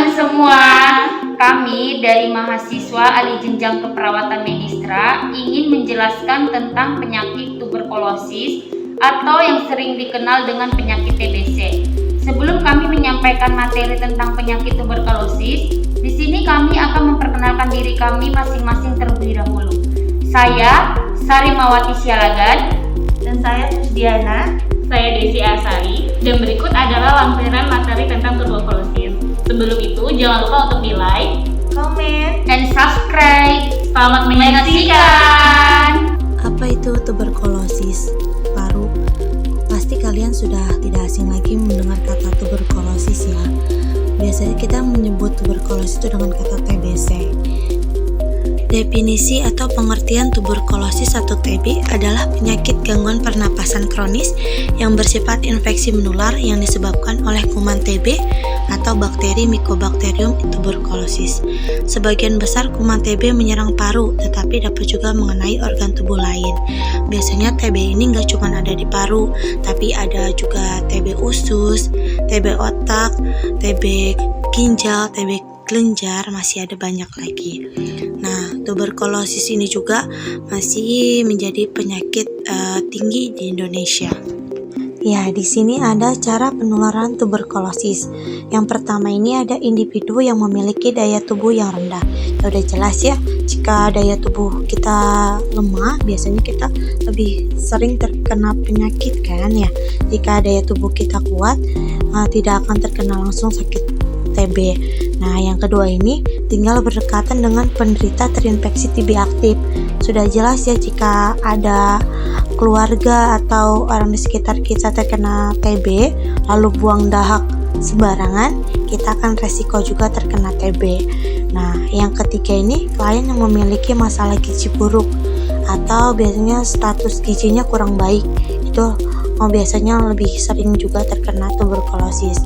teman-teman semua, kami dari mahasiswa alih jenjang keperawatan Medistra ingin menjelaskan tentang penyakit tuberkulosis atau yang sering dikenal dengan penyakit TBC. Sebelum kami menyampaikan materi tentang penyakit tuberkulosis, di sini kami akan memperkenalkan diri kami masing-masing terlebih dahulu. Saya Sarimawati Sialagan, dan saya Diana. Saya Desi Asari, dan berikut adalah lampiran materi tentang tuberkulosis. Sebelum itu, jangan lupa untuk di-like, Komen, dan subscribe. Selamat menyaksikan. Apa itu tuberkulosis? Paru. Pasti kalian sudah tidak asing lagi mendengar kata tuberkulosis ya. Biasanya kita menyebut tuberkulosis itu dengan kata TBC. Definisi atau pengertian tuberkulosis atau TB adalah penyakit gangguan pernapasan kronis yang bersifat infeksi menular yang disebabkan oleh kuman TB atau bakteri Mycobacterium tuberculosis. Sebagian besar kuman TB menyerang paru, tetapi dapat juga mengenai organ tubuh lain. Biasanya TB ini nggak cuma ada di paru, tapi ada juga TB usus, TB otak, TB ginjal, TB kelenjar, masih ada banyak lagi. Nah, tuberkulosis ini juga masih menjadi penyakit tinggi di Indonesia. Ya, di sini ada cara penularan tuberkulosis. Yang pertama ini ada individu yang memiliki daya tubuh yang rendah. Ya, udah jelas ya, jika daya tubuh kita lemah, biasanya kita lebih sering terkena penyakit kan ya. Jika daya tubuh kita kuat, tidak akan terkena langsung sakit TB. Nah, yang kedua ini tinggal berdekatan dengan penderita terinfeksi TB aktif. Sudah jelas ya, jika ada keluarga atau orang di sekitar kita terkena TB lalu buang dahak sembarangan, kita akan resiko juga terkena TB. Nah, yang ketiga ini klien yang memiliki masalah gizi buruk atau biasanya status gizinya kurang baik, itu biasanya lebih sering juga terkena tuberkulosis.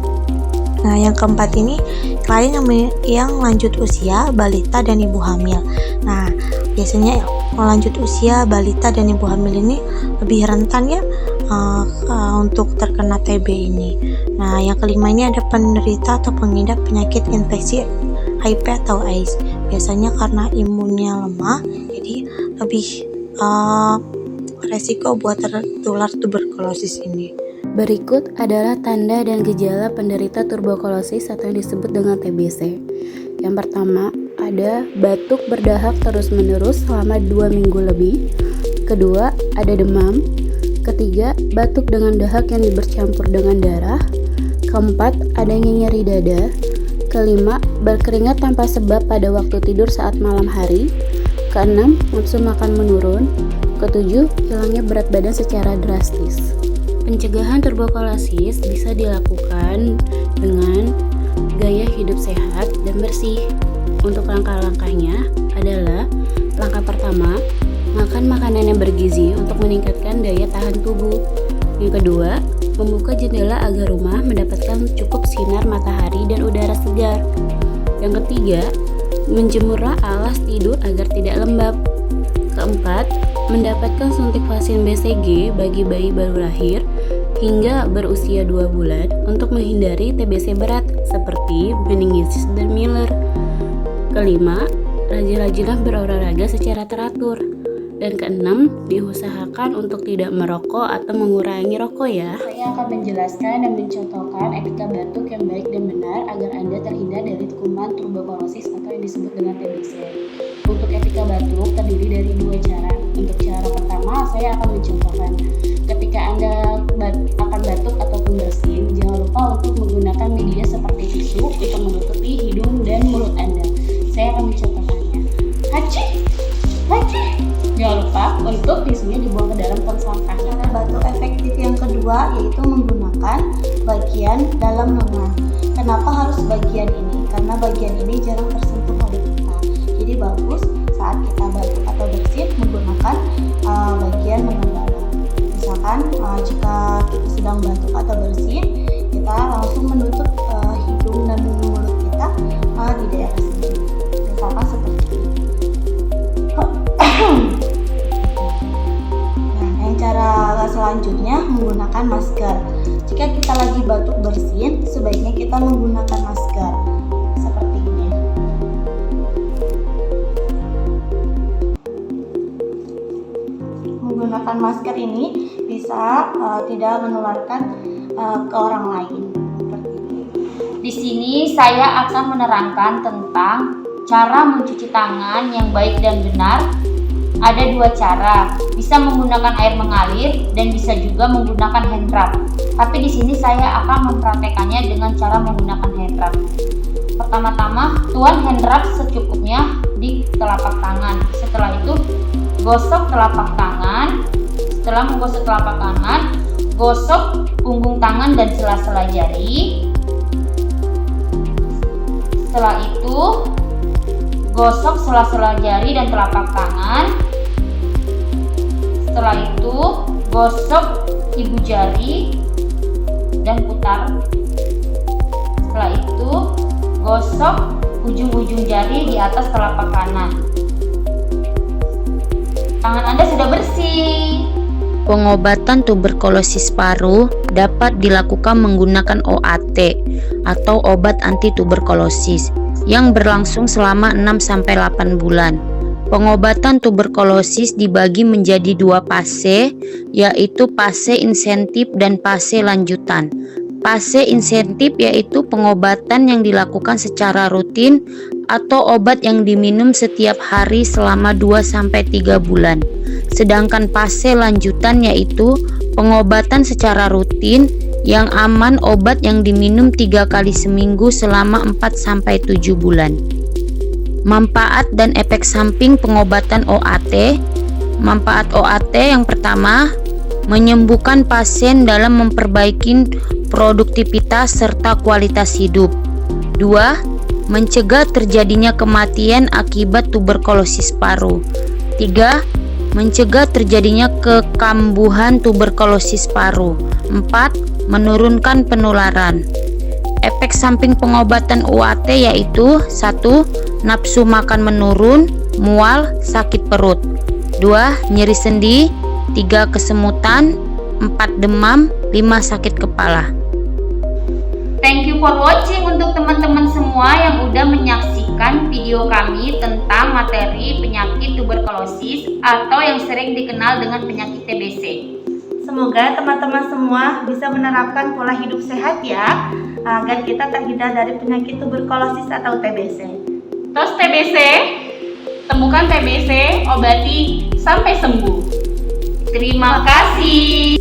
Nah, yang keempat ini klien yang lanjut usia, balita dan ibu hamil. Nah, biasanya lanjut usia, balita dan ibu hamil ini lebih rentan ya untuk terkena TB ini. Nah, yang kelima ini ada penderita atau pengidap penyakit infeksi HIV atau AIDS. Biasanya karena imunnya lemah, jadi lebih resiko buat tertular tuberkulosis ini. Berikut adalah tanda dan gejala penderita tuberkulosis atau yang disebut dengan TBC. Yang pertama, ada batuk berdahak terus-menerus selama 2 minggu lebih. Kedua, ada demam. Ketiga, batuk dengan dahak yang bercampur dengan darah. Keempat, adanya nyeri dada. Kelima, berkeringat tanpa sebab pada waktu tidur saat malam hari. Keenam, nafsu makan menurun. Ketujuh, hilangnya berat badan secara drastis. Pencegahan tuberkulosis bisa dilakukan dengan gaya hidup sehat dan bersih. Untuk langkah-langkahnya adalah: langkah pertama, makan makanan yang bergizi untuk meningkatkan daya tahan tubuh. Yang kedua, membuka jendela agar rumah mendapatkan cukup sinar matahari dan udara segar. Yang ketiga, menjemurlah alas tidur agar tidak lembab. Keempat, mendapatkan suntik vaksin BCG bagi bayi baru lahir hingga berusia 2 bulan untuk menghindari TBC berat seperti meningitis dan Miller. Kelima, rajin-rajinlah berolahraga secara teratur. Dan keenam, diusahakan untuk tidak merokok atau mengurangi rokok ya. Saya akan menjelaskan dan mencontohkan etika batuk yang baik dan benar agar Anda terhindar dari kuman tuberkulosis atau yang disebut dengan TBC. Untuk etika batuk terdiri dari 2 cara. Untuk cara pertama, saya akan mencontohkan. Ketika Anda akan batuk ataupun bersin, jangan lupa untuk menggunakan media seperti tisu untuk menutupi hidung dan mulut Anda. Saya akan mencontohkannya. Haci! Haci! Jangan lupa untuk tisunya dibuang ke dalam tong sampah. Cara batuk efektif yang kedua yaitu menggunakan bagian dalam lengan. Kenapa harus bagian ini? Karena bagian ini jarang tersentuh oleh kita. Jadi bagus saat kita batuk atau bersin menggunakan bagian lengan dalam. Misalkan jika kita sedang batuk atau bersin, kita langsung menutup hidung dan mulut kita di daerah sini. Misalkan seperti ini. Cara selanjutnya menggunakan masker. Jika kita lagi batuk bersin, sebaiknya kita menggunakan masker. menggunakan masker ini bisa tidak menularkan ke orang lain. Seperti itu. Di sini saya akan menerangkan tentang cara mencuci tangan yang baik dan benar. Ada dua cara, bisa menggunakan air mengalir dan bisa juga menggunakan hand rub. Tapi di sini saya akan mempraktekannya dengan cara menggunakan hand rub. Pertama-tama, tuang hand rub secukupnya di telapak tangan. Setelah itu, gosok telapak tangan. Setelah menggosok telapak tangan, gosok punggung tangan dan sela-sela jari. Setelah itu, gosok sela-sela jari dan telapak tangan. Setelah itu, gosok ibu jari dan putar. Setelah itu, gosok ujung-ujung jari di atas telapak kanan. Tangan Anda sudah bersih. Pengobatan tuberkulosis paru dapat dilakukan menggunakan OAT atau obat anti tuberkulosis yang berlangsung selama 6-8 bulan. Pengobatan tuberkulosis dibagi menjadi dua fase, yaitu fase insentif dan fase lanjutan. Fase insentif yaitu pengobatan yang dilakukan secara rutin atau obat yang diminum setiap hari selama 2-3 bulan. Sedangkan fase lanjutan yaitu pengobatan secara rutin yang aman, obat yang diminum 3 kali seminggu selama 4-7 bulan. Manfaat dan efek samping pengobatan OAT. Manfaat OAT yang pertama, menyembuhkan pasien dalam memperbaiki produktivitas serta kualitas hidup. 2. Mencegah terjadinya kematian akibat tuberkulosis paru. 3. Mencegah terjadinya kekambuhan tuberkulosis paru. 4. Menurunkan penularan. Efek samping pengobatan OAT yaitu 1. Nafsu makan menurun, mual, sakit perut. 2. Nyeri sendi. 3. Kesemutan. 4. Demam. 5. Sakit kepala. Thank you for watching untuk teman-teman semua yang udah menyaksikan video kami tentang materi penyakit tuberkulosis atau yang sering dikenal dengan penyakit TBC. Semoga teman-teman semua bisa menerapkan pola hidup sehat ya, agar kita terhindar dari penyakit tuberkulosis atau TBC. Terus TBC, temukan TBC, obati sampai sembuh. Terima kasih.